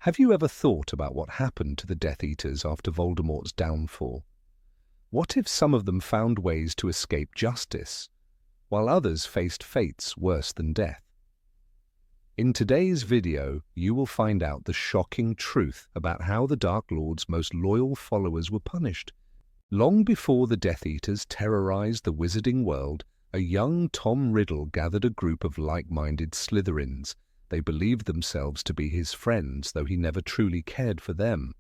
Have you ever thought about what happened to the Death Eaters after Voldemort's downfall? What if some of them found ways to escape justice, while others faced fates worse than death? In today's video, you will find out the shocking truth about how the Dark Lord's most loyal followers were punished. Long before the Death Eaters terrorized the wizarding world, a young Tom Riddle gathered a group of like-minded Slytherins. They believed themselves to be his friends, though he never truly cared for them.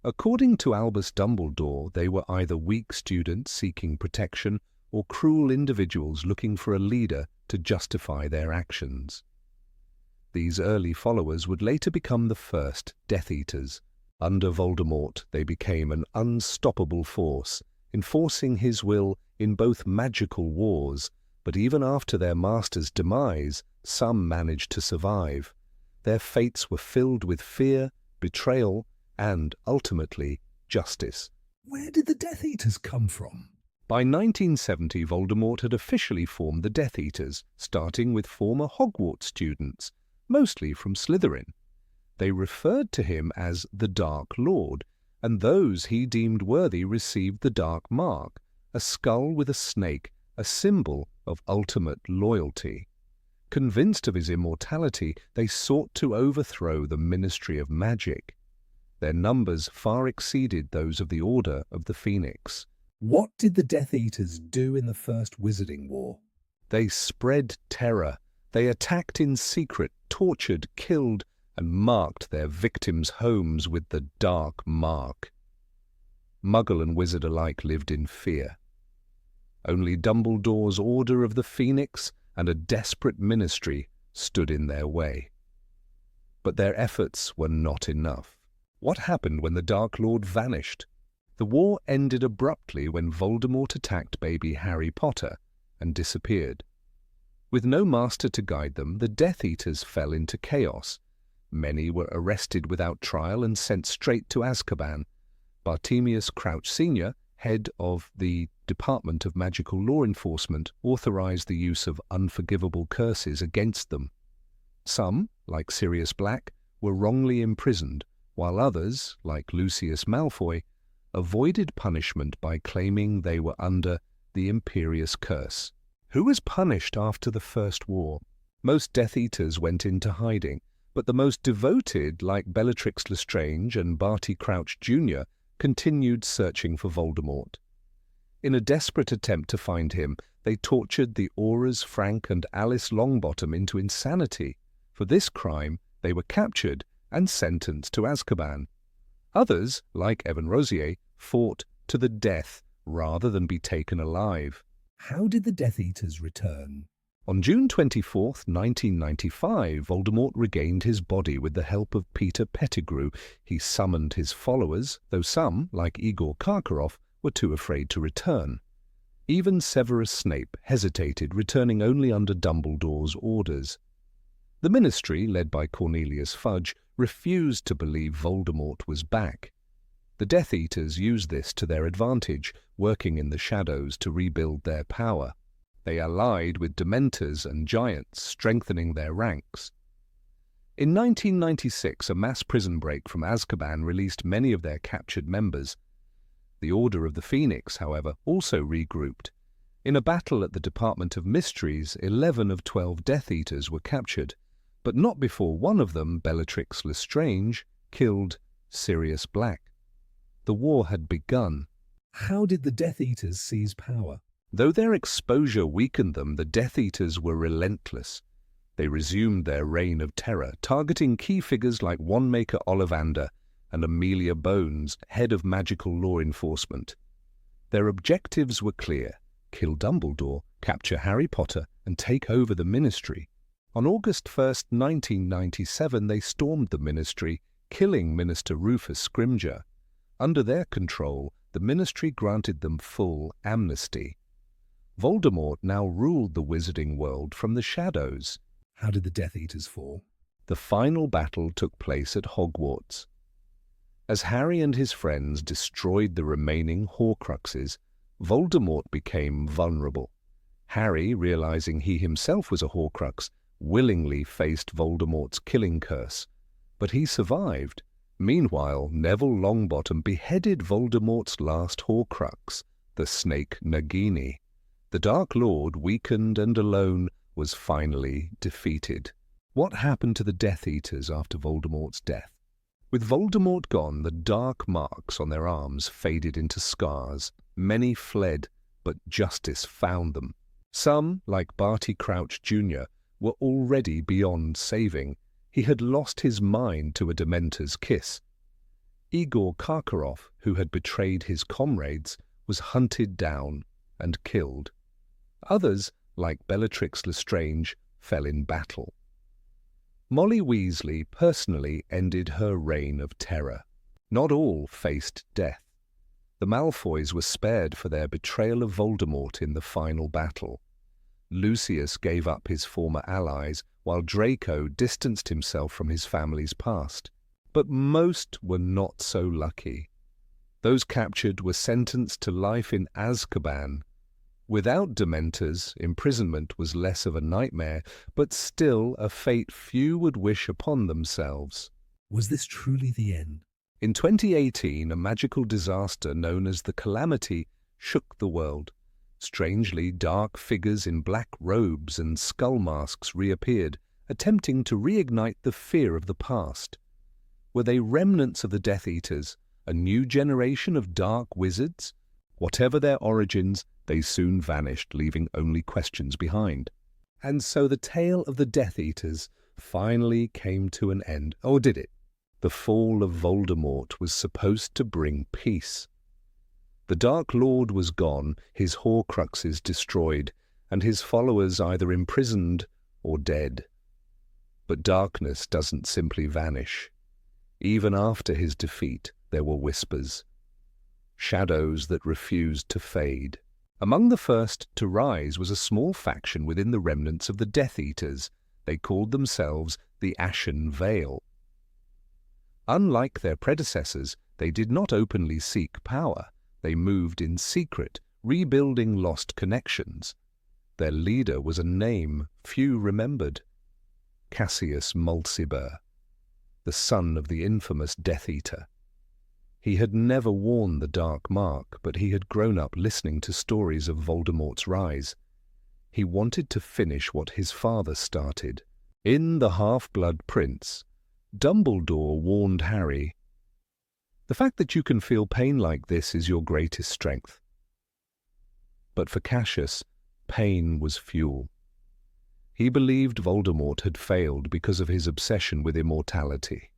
According to Albus Dumbledore, they were either weak students seeking protection or cruel individuals looking for a leader to justify their actions. These early followers would later become the first Death Eaters. Under Voldemort, they became an unstoppable force, enforcing his will in both magical wars, but even after their master's demise, some managed to survive. Their fates were filled with fear, betrayal, and, ultimately, justice. Where did the Death Eaters come from? By 1970, Voldemort had officially formed the Death Eaters, starting with former Hogwarts students, mostly from Slytherin. They referred to him as the Dark Lord, and those he deemed worthy received the Dark Mark, a skull with a snake, a symbol of ultimate loyalty. Convinced of his immortality, they sought to overthrow the Ministry of Magic. Their numbers far exceeded those of the Order of the Phoenix. What did the Death Eaters do in the First Wizarding War? They spread terror. They attacked in secret, tortured, killed, and marked their victims' homes with the Dark Mark. Muggle and wizard alike lived in fear. Only Dumbledore's Order of the Phoenix and a desperate ministry stood in their way. But their efforts were not enough. What happened when the Dark Lord vanished? The war ended abruptly when Voldemort attacked baby Harry Potter and disappeared. With no master to guide them, the Death Eaters fell into chaos. Many were arrested without trial and sent straight to Azkaban. Bartemius Crouch Sr., head of the Department of Magical Law Enforcement, authorized the use of unforgivable curses against them. Some, like Sirius Black, were wrongly imprisoned, while others, like Lucius Malfoy, avoided punishment by claiming they were under the Imperious Curse. Who was punished after the First War? Most Death Eaters went into hiding, but the most devoted, like Bellatrix Lestrange and Barty Crouch Jr., continued searching for Voldemort. In a desperate attempt to find him, they tortured the Aurors Frank and Alice Longbottom into insanity. For this crime, they were captured and sentenced to Azkaban. Others, like Evan Rosier, fought to the death rather than be taken alive. How did the Death Eaters return? On June 24, 1995, Voldemort regained his body with the help of Peter Pettigrew. He summoned his followers, though some, like Igor Karkaroff, were too afraid to return. Even Severus Snape hesitated, returning only under Dumbledore's orders. The Ministry, led by Cornelius Fudge, refused to believe Voldemort was back. The Death Eaters used this to their advantage, working in the shadows to rebuild their power. They allied with Dementors and Giants, strengthening their ranks. In 1996, a mass prison break from Azkaban released many of their captured members. The Order of the Phoenix, however, also regrouped. In a battle at the Department of Mysteries, 11 of 12 Death Eaters were captured, but not before one of them, Bellatrix Lestrange, killed Sirius Black. The war had begun. How did the Death Eaters seize power? Though their exposure weakened them, the Death Eaters were relentless. They resumed their reign of terror, targeting key figures like Wandmaker Ollivander and Amelia Bones, head of magical law enforcement. Their objectives were clear: kill Dumbledore, capture Harry Potter, and take over the Ministry. On August 1, 1997, they stormed the Ministry, killing Minister Rufus Scrimgeour. Under their control, the Ministry granted them full amnesty. Voldemort now ruled the wizarding world from the shadows. How did the Death Eaters fall? The final battle took place at Hogwarts. As Harry and his friends destroyed the remaining Horcruxes, Voldemort became vulnerable. Harry, realizing he himself was a Horcrux, willingly faced Voldemort's killing curse. But he survived. Meanwhile, Neville Longbottom beheaded Voldemort's last Horcrux, the snake Nagini. The Dark Lord, weakened and alone, was finally defeated. What happened to the Death Eaters after Voldemort's death? With Voldemort gone, the dark marks on their arms faded into scars. Many fled, but justice found them. Some, like Barty Crouch Jr., were already beyond saving. He had lost his mind to a Dementor's kiss. Igor Karkaroff, who had betrayed his comrades, was hunted down and killed. Others, like Bellatrix Lestrange, fell in battle. Molly Weasley personally ended her reign of terror. Not all faced death. The Malfoys were spared for their betrayal of Voldemort in the final battle. Lucius gave up his former allies, while Draco distanced himself from his family's past. But most were not so lucky. Those captured were sentenced to life in Azkaban. Without Dementors, imprisonment was less of a nightmare, but still a fate few would wish upon themselves. Was this truly the end? In 2018, a magical disaster known as the Calamity shook the world. Strangely, dark figures in black robes and skull masks reappeared, attempting to reignite the fear of the past. Were they remnants of the Death Eaters, a new generation of dark wizards? Whatever their origins, they soon vanished, leaving only questions behind. And so the tale of the Death Eaters finally came to an end. Or did it? The fall of Voldemort was supposed to bring peace. The Dark Lord was gone, his Horcruxes destroyed, and his followers either imprisoned or dead. But darkness doesn't simply vanish. Even after his defeat, there were whispers. Shadows that refused to fade. Among the first to rise was a small faction within the remnants of the Death Eaters. They called themselves the Ashen Veil. Unlike their predecessors, they did not openly seek power. They moved in secret, rebuilding lost connections. Their leader was a name few remembered: Cassius Mulciber, the son of the infamous Death Eater. He had never worn the dark mark, but he had grown up listening to stories of Voldemort's rise. He wanted to finish what his father started. In The Half-Blood Prince, Dumbledore warned Harry, "The fact that you can feel pain like this is your greatest strength." But for Cassius, pain was fuel. He believed Voldemort had failed because of his obsession with immortality.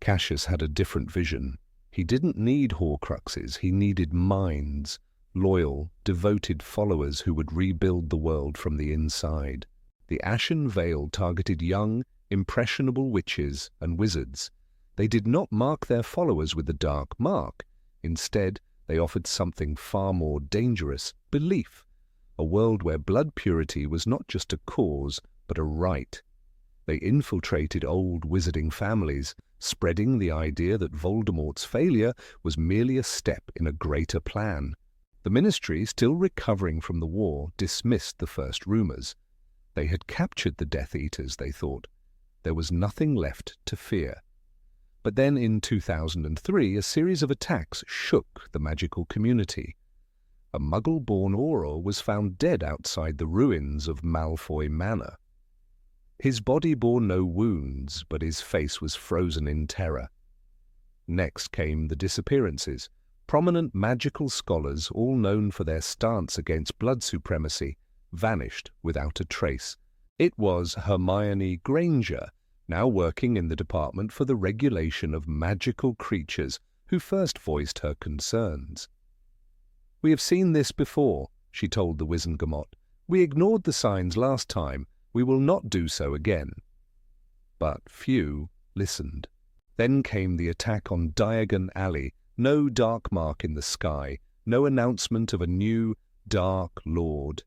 Cassius had a different vision. He didn't need Horcruxes, he needed minds, loyal, devoted followers who would rebuild the world from the inside. The Ashen Veil targeted young, impressionable witches and wizards. They did not mark their followers with the dark mark. Instead, they offered something far more dangerous: belief. A world where blood purity was not just a cause, but a right. They infiltrated old wizarding families, spreading the idea that Voldemort's failure was merely a step in a greater plan. The Ministry, still recovering from the war, dismissed the first rumors. They had captured the Death Eaters, they thought. There was nothing left to fear. But then in 2003, a series of attacks shook the magical community. A Muggle-born Auror was found dead outside the ruins of Malfoy Manor. His body bore no wounds, but his face was frozen in terror. Next came the disappearances. Prominent magical scholars, all known for their stance against blood supremacy, vanished without a trace. It was Hermione Granger, now working in the Department for the Regulation of Magical Creatures, who first voiced her concerns. "We have seen this before," she told the Wizengamot. "We ignored the signs last time. We will not do so again." But few listened. Then came the attack on Diagon Alley. No dark mark in the sky, no announcement of a new Dark Lord.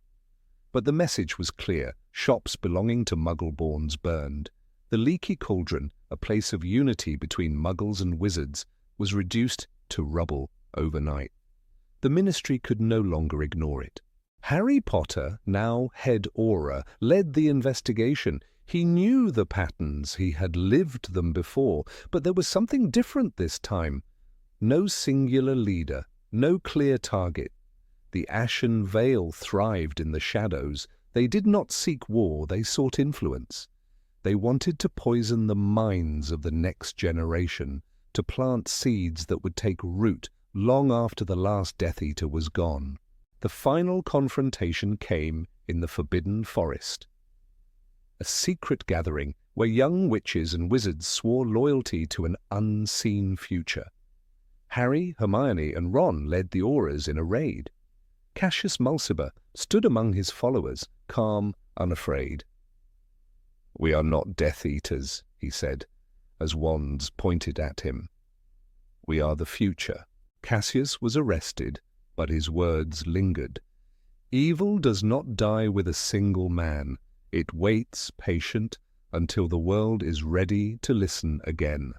But the message was clear. Shops belonging to Muggle-borns burned. The Leaky Cauldron, a place of unity between Muggles and wizards, was reduced to rubble overnight. The Ministry could no longer ignore it. Harry Potter, now head Auror, led the investigation. He knew the patterns, he had lived them before, but there was something different this time. No singular leader, no clear target. The Ashen Veil thrived in the shadows. They did not seek war, they sought influence. They wanted to poison the minds of the next generation, to plant seeds that would take root long after the last Death Eater was gone. The final confrontation came in the Forbidden Forest. A secret gathering where young witches and wizards swore loyalty to an unseen future. Harry, Hermione, and Ron led the Aurors in a raid. Cassius Mulciber stood among his followers, calm, unafraid. "We are not Death Eaters," he said, as wands pointed at him. "We are the future." Cassius was arrested, but his words lingered. Evil does not die with a single man. It waits, patient, until the world is ready to listen again.